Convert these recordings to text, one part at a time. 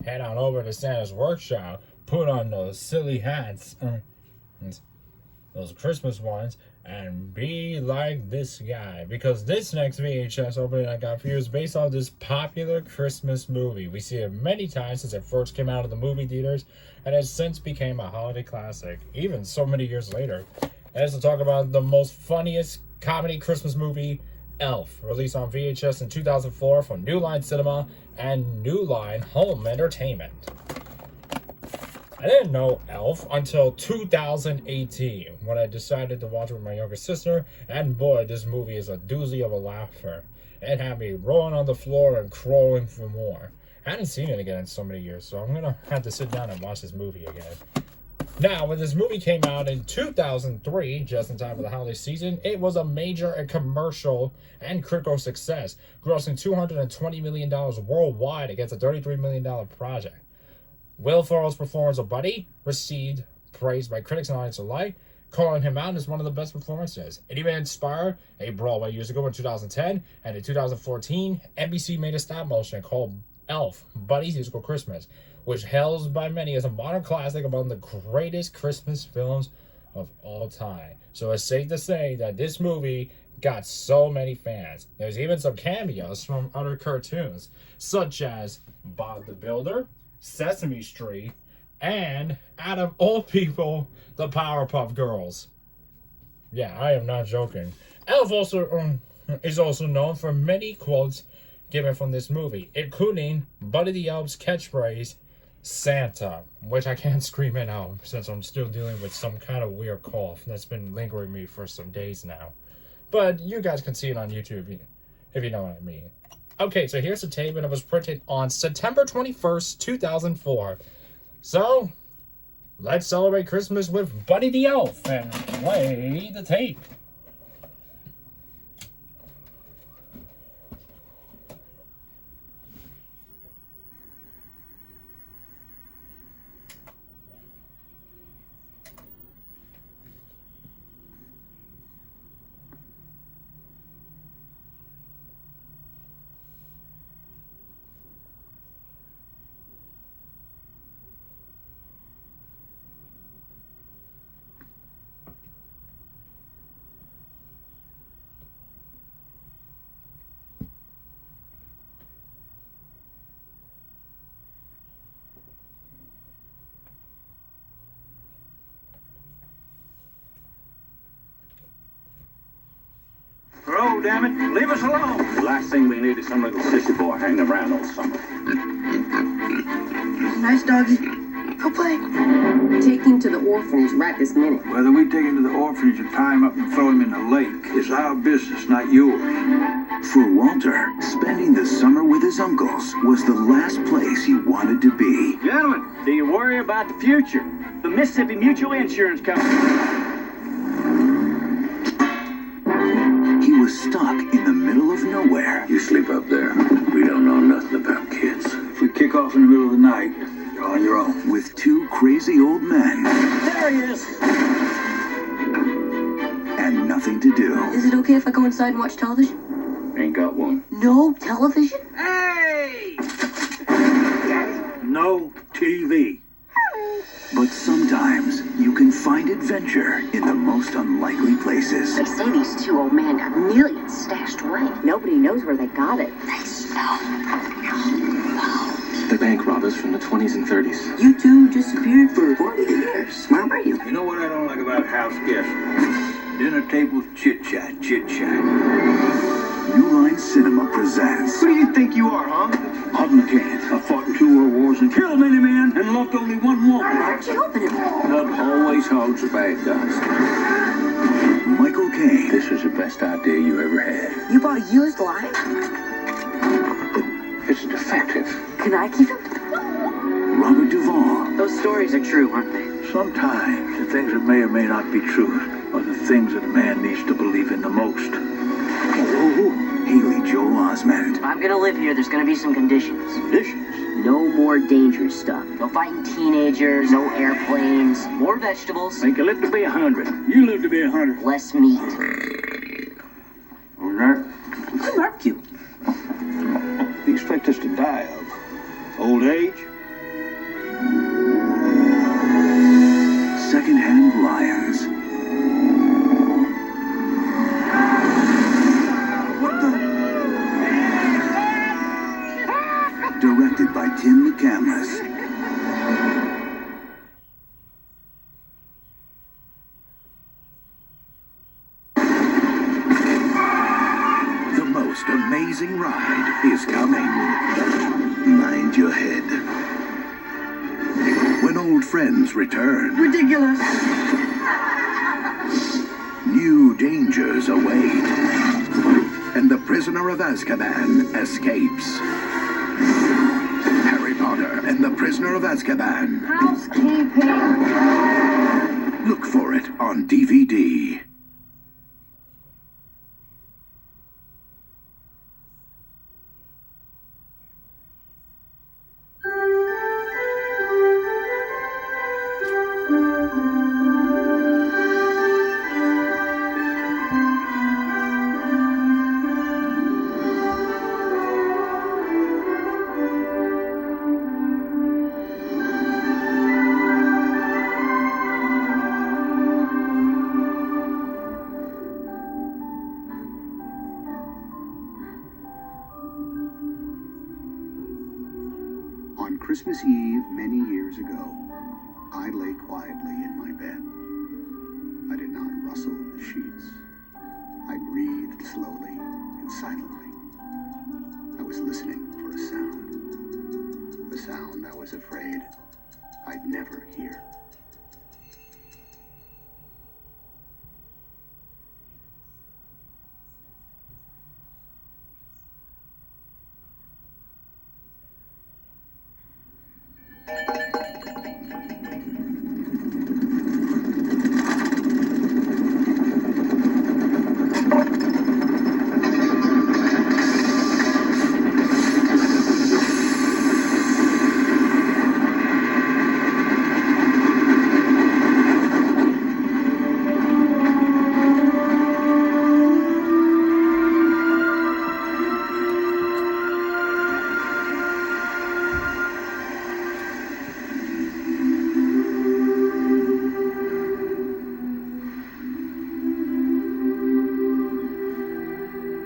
head on over to Santa's workshop, put on those silly hats, those Christmas ones, and be like this guy. Because this next VHS opening I got for you is based on this popular Christmas movie. We see it many times since it first came out of the movie theaters, and has since became a holiday classic, even so many years later. And it's to talk about the most funniest comedy Christmas movie, Elf, released on VHS in 2004 from New Line Cinema and New Line Home Entertainment. I didn't know Elf until 2018 when I decided to watch it with my younger sister, and boy, this movie is a doozy of a laugher. It had me rolling on the floor and crawling for more. I hadn't seen it again in so many years, so I'm gonna have to sit down and watch this movie again. Now, when this movie came out in 2003, just in time for the holiday season, it was a major and commercial and critical success, grossing $220 million worldwide against a $33 million project. Will Ferrell's performance of Buddy received praise by critics and audience alike, calling him out as one of the best performances. It even inspired a Broadway years ago in 2010, and in 2014, NBC made a stop motion called Elf, Buddy's Musical Christmas, which hails by many as a modern classic among the greatest Christmas films of all time. So it's safe to say that this movie got so many fans. There's even some cameos from other cartoons, such as Bob the Builder, Sesame Street, and, out of all people, the Powerpuff Girls. Yeah, I am not joking. Elf is also known for many quotes given from this movie, including Buddy the Elf's catchphrase, Santa, which I can't scream it out since I'm still dealing with some kind of weird cough that's been lingering me for some days now. But you guys can see it on YouTube if you know what I mean. Okay, so here's the tape, and it was printed on September 21st, 2004. So, let's celebrate Christmas with Buddy the Elf and play the tape. Oh, damn it. Leave us alone. The last thing we need is some little sissy boy hanging around all summer. Nice doggy. Go play. Take him to the orphanage right this minute. Whether we take him to the orphanage or tie him up and throw him in the lake is our business, not yours. For Walter, spending the summer with his uncles was the last place he wanted to be. Gentlemen, do you worry about the future? The Mississippi Mutual Insurance Company. He was stuck in the middle of nowhere. You sleep up there. We don't know nothing about kids. If we kick off in the middle of the night, you're on your own. With two crazy old men. There he is. And nothing to do. Is it okay if I go inside and watch television? Ain't got one. No television? Hey! No TV. But sometimes you can find adventure in the most unlikely places. They say these two old men have millions stashed away. Nobody knows where they got it. They smell. The bank robbers from the 20s and 30s. You two disappeared for 40 years. Where were you? You know what I don't like about house guests? Dinner tables chit-chat, chit-chat. New Line Cinema presents. Who do you think you are, huh? Hud McCann. I fought in 2 world wars and killed many men and loved only one woman. Why'd you open it? Hud always hugs the bad guys. Michael Caine. This was the best idea you ever had. You bought a used line? It's defective. Can I keep it? Robert Duvall. Those stories are true, aren't they? Sometimes the things that may or may not be true are the things that a man needs to believe in the most. Haley Joel Osment. If I'm gonna live here, there's gonna be some conditions. Conditions. No more dangerous stuff. No fighting teenagers, no airplanes, more vegetables, Think you live to be 100. You live to be 100. less meat. All right. Who marked you? What do you expect us to die of? Old age? Secondhand Lions. Directed by Tim McCandless. The most amazing ride is coming. Mind your head. When old friends return, Ridiculous. new dangers await, and the Prisoner of Azkaban escapes. Harry Potter and the Prisoner of Azkaban. Housekeeping. Look for it on DVD. On Christmas Eve, many years ago, I lay quietly in my bed. I did not rustle the sheets. I breathed slowly and silently. I was listening for a sound. The sound I was afraid I'd never hear.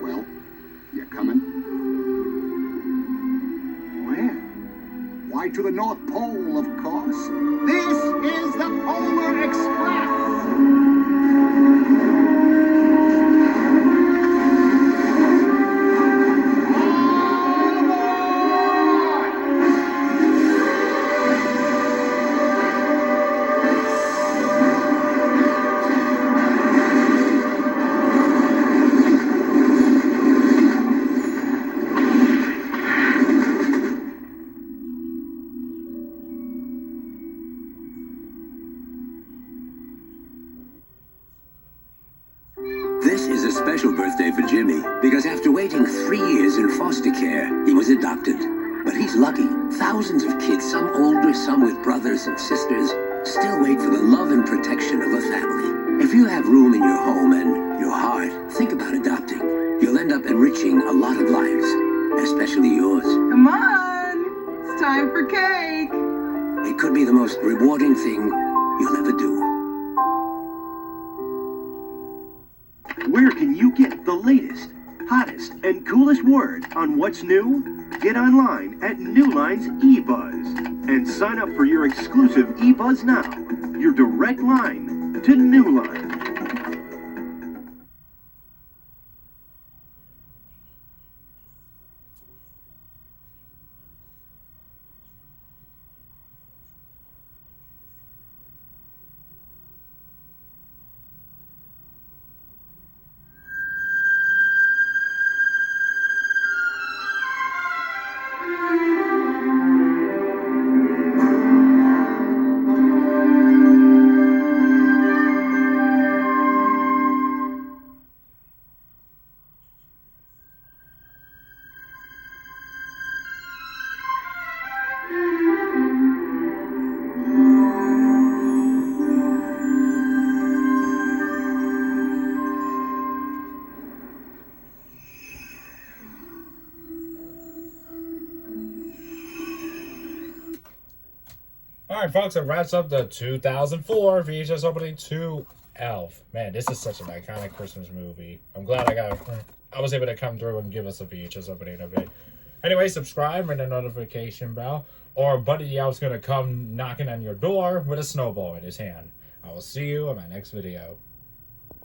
Well, you coming? Where? Why, to the North Pole, of course. This is the Polar Express! This is a special birthday for Jimmy, because after waiting 3 years in foster care, he was adopted. But he's lucky. Thousands of kids, some older, some with brothers and sisters, still wait for the love and protection of a family. If you have room in your home and your heart, think about adopting. You'll end up enriching a lot of lives, especially yours. Come on! It's time for cake! It could be the most rewarding thing you'll ever do. Where can you get the latest, hottest, and coolest word on what's new? Get online at New Line's eBuzz and sign up for your exclusive eBuzz Now, your direct line to New Line. Alright, folks, it wraps up the 2004 VHS opening to Elf. Man, this is such an iconic Christmas movie. I'm glad I was able to come through and give us a VHS opening of it. Anyway, subscribe, ring the notification bell, or Buddy the Elf's gonna come knocking on your door with a snowball in his hand. I will see you in my next video.